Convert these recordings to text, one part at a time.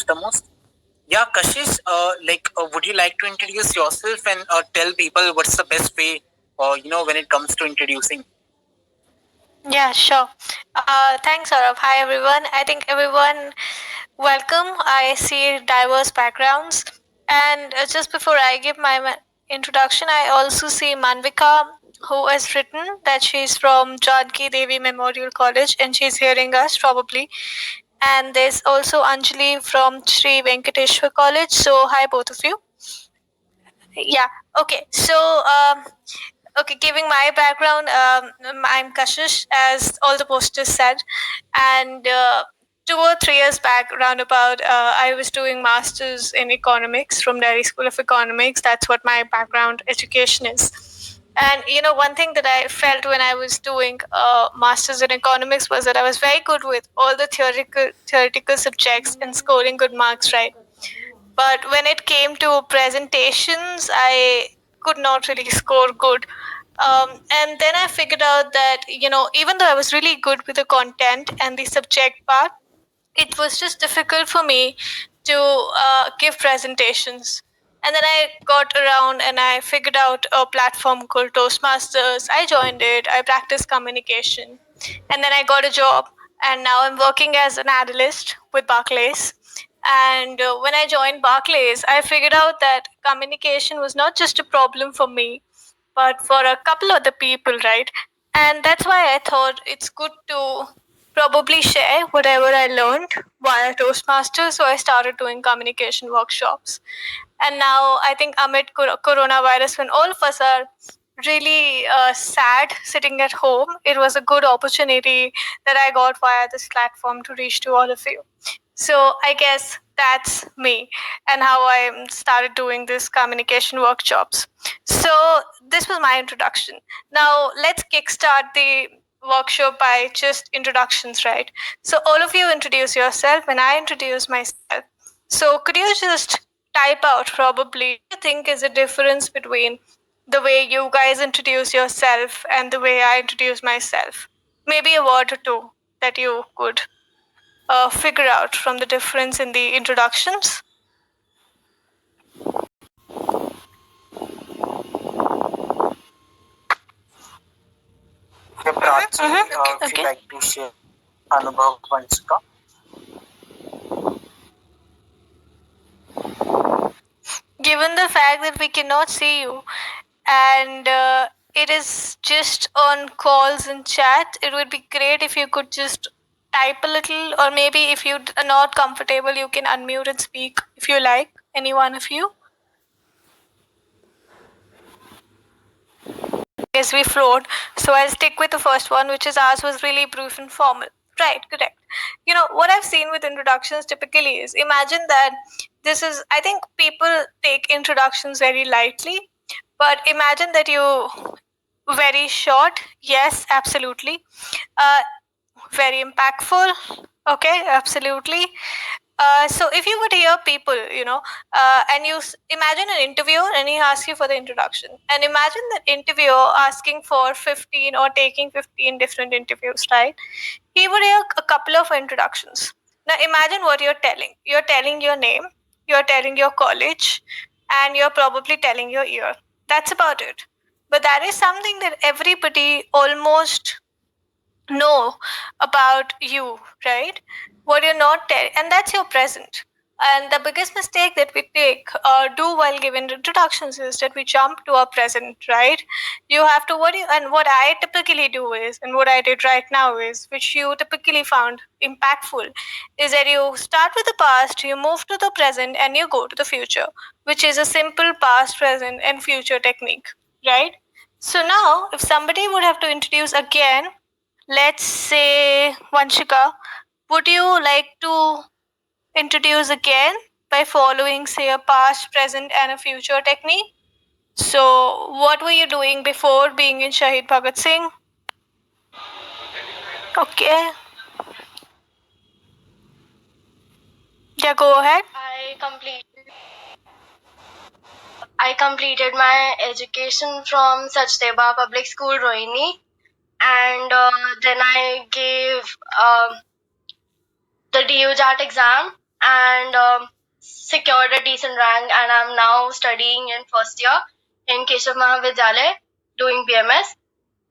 most the most. Yeah, Kashish, would you like to introduce yourself and tell people what's the best way, when it comes to introducing? Yeah, sure. Thanks, Saurabh. Hi, everyone. I think everyone, welcome. I see diverse backgrounds. And just before I give my introduction, I also see Manvika, who has written that she's from Janki Devi Memorial College and she's hearing us probably. And there's also Anjali from Sri Venkateshwar College. So, hi, both of you. Yeah. Okay. Okay, giving my background, I'm Kashish, as all the posters said, and 2 or 3 years back, roundabout, I was doing masters in economics from Delhi School of Economics. That's what my background education is. And one thing that I felt when I was doing masters in economics was that I was very good with all the theoretical subjects and scoring good marks, right? But when it came to presentations, I could not really score good. And then I figured out that, even though I was really good with the content and the subject part, it was just difficult for me to give presentations. And then I got around and I figured out a platform called Toastmasters. I joined it, I practiced communication, and then I got a job. And now I'm working as an analyst with Barclays. And when I joined Barclays, I figured out that communication was not just a problem for me, but for a couple of the people, right? And that's why I thought it's good to probably share whatever I learned via Toastmasters. So I started doing communication workshops. And now I think amid coronavirus, when all of us are really sad sitting at home, it was a good opportunity that I got via this platform to reach to all of you. So I guess that's me and how I started doing this communication workshops. So this was my introduction. Now let's kickstart the workshop by just introductions, right? So all of you introduce yourself and I introduce myself. So could you just type out probably what you think is the difference between the way you guys introduce yourself and the way I introduce myself? Maybe a word or two that you could figure out from the difference in the introductions. Yeah, Prachi, if you like to share Anubhav Vanchika. Given the fact that we cannot see you and it is just on calls and chat, it would be great if you could just type a little, or maybe if you are not comfortable, you can unmute and speak if you like, any one of you. Yes, we flowed. So I'll stick with the first one, which is ours was really brief and formal. Right, correct. What I've seen with introductions typically is, imagine that this is, I think people take introductions very lightly, but imagine that you, very short, yes, absolutely. Uh, very impactful, okay, absolutely. So if you would hear people, and you imagine an interviewer and he asks you for the introduction, and imagine that interviewer asking for 15 or taking 15 different interviews, right? He would hear a couple of introductions. Now imagine what you're telling. You're telling your name, you're telling your college, and you're probably telling your year. That's about it. But that is something that everybody almost know about you, right? What you're not telling, and that's your present. And the biggest mistake that we take or do while giving introductions is that we jump to our present, right? You have to and what I typically do is, and what I did right now is, which you typically found impactful, is that you start with the past, you move to the present, and you go to the future, which is a simple past, present, and future technique, right? So now, if somebody would have to introduce again, let's say, Vanshika, would you like to introduce again by following, say, a past, present, and a future technique? So, what were you doing before being in Shahid Bhagat Singh? Okay. Yeah, go ahead. I completed my education from Sachdeva Public School, Rohini, and then I gave the DU JAT exam, and secured a decent rank, and I'm now studying in first year in Keshav Mahavidyalaya doing BMS.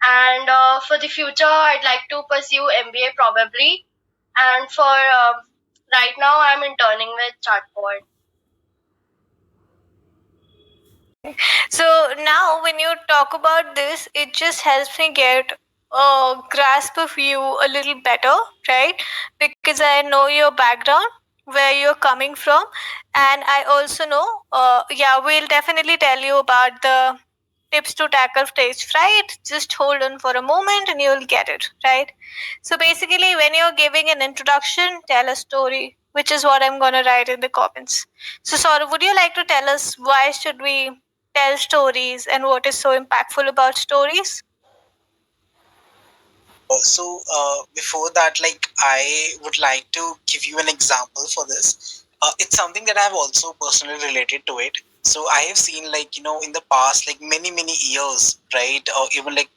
And for the future, I'd like to pursue MBA probably. And for right now, I'm interning with Chatpod. So now, when you talk about this, it just helps me get a grasp of you a little better, right? Because I know your background, where you're coming from, and I also know, yeah, we'll definitely tell you about the tips to tackle stage fright. Just hold on for a moment and you'll get it, right? So basically, when you're giving an introduction, tell a story, which is what I'm going to write in the comments. So, Saurav, would you like to tell us why should we tell stories and what is so impactful about stories? Before that, like I would like to give you an example for this. It's something that I've also personally related to it. So I have seen, like, in the past, like many years, right? Or even like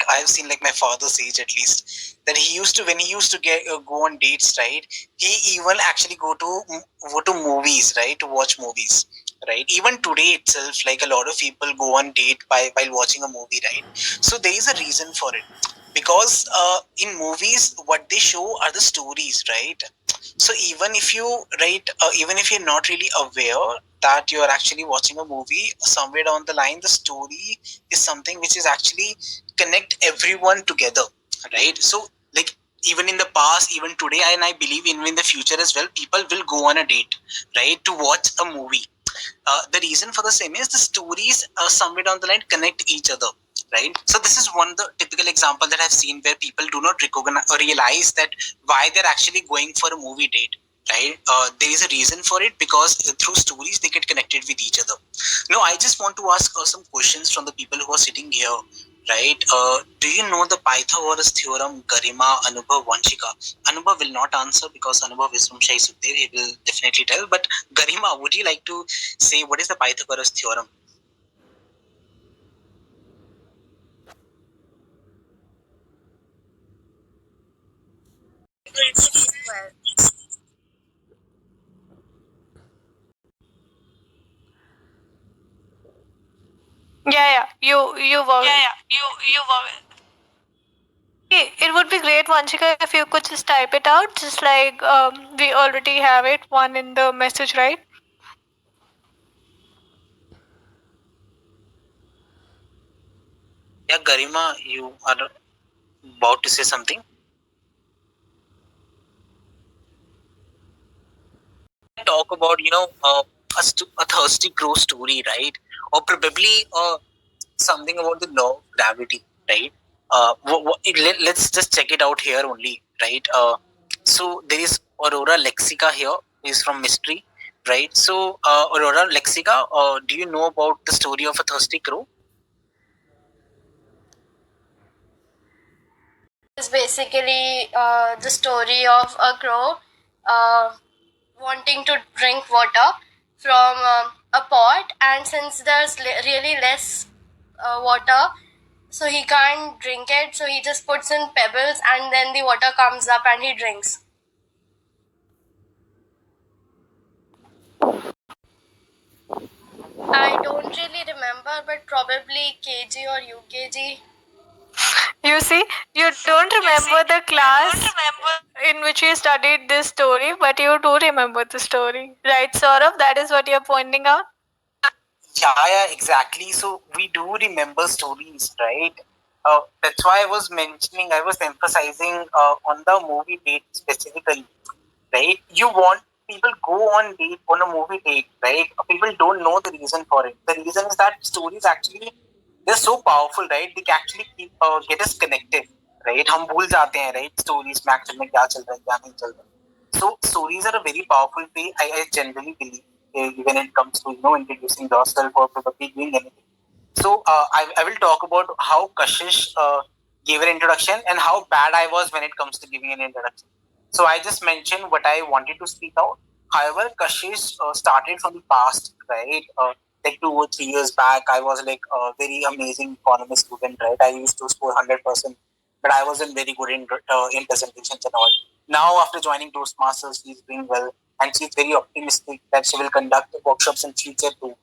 I have seen, like, my father's age at least, that he used to, when he used to get go on dates, right? He even actually go to movies, right? To watch movies, right? Even today itself, like a lot of people go on date by while watching a movie, right? So there is a reason for it, because in movies what they show are the stories, right? So even if you, right, even if you're not really aware that you're actually watching a movie, somewhere down the line the story is something which is actually connect everyone together, right? So, like, even in the past, even today, and I believe even in the future as well, people will go on a date, right, to watch a movie. The reason for the same is the stories somewhere down the line connect each other, right? So this is one the typical example that I've seen where people do not recognize or realize that why they're actually going for a movie date, right? There is a reason for it, because through stories they get connected with each other. Now I just want to ask some questions from the people who are sitting here, right? Do you know the Pythagoras theorem, Garima, Anubhav, Vanshika? Anubhav will not answer because Anubhav is from Shai Sukhdev. He will definitely tell. But Garima, would you like to say what is the Pythagoras theorem? Yeah, yeah. You were. Yeah, yeah. You were. It would be great, Vanshika, if you could just type it out, just like we already have it, one in the message, right? Yeah, Garima, you are about to say something. Talk about, a thirsty crow story, right? Or probably something about the law of gravity, right? Let's just check it out here only, right? So there is Aurora Lexica here, is from Mystery, right? So Aurora Lexica, do you know about the story of a thirsty crow? It's basically the story of a crow uh, wanting to drink water from a pot, and since there's really less water, so he can't drink it, so he just puts in pebbles and then the water comes up and he drinks. I don't really remember, but probably KG or UKG. You see, you don't remember the class in which you studied this story, but you do remember the story, right, Saurav? That is what you're pointing out. Yeah, exactly. So we do remember stories, right? That's why I was emphasizing on the movie date specifically, right? You want people go on date on a movie date, right? People don't know the reason for it. The reason is that stories actually, they're so powerful, right? They can actually get us connected, right? हम भूल जाते हैं, right? Stories में actually में क्या चल रहा है, क्या नहीं चल रहा है. So stories are a very powerful way. I generally believe when it comes to introducing yourself or probably doing anything. So I will talk about how Kashish gave an introduction and how bad I was when it comes to giving an introduction. So I just mentioned what I wanted to speak out. However, Kashish started from the past, right? Like 2 or 3 years back, I was like a very amazing economy student, right? I used to score 100%, but I wasn't very good in presentations and all. Now, after joining Toastmasters, he's doing well. and she's very optimistic that she will conduct workshops in future too.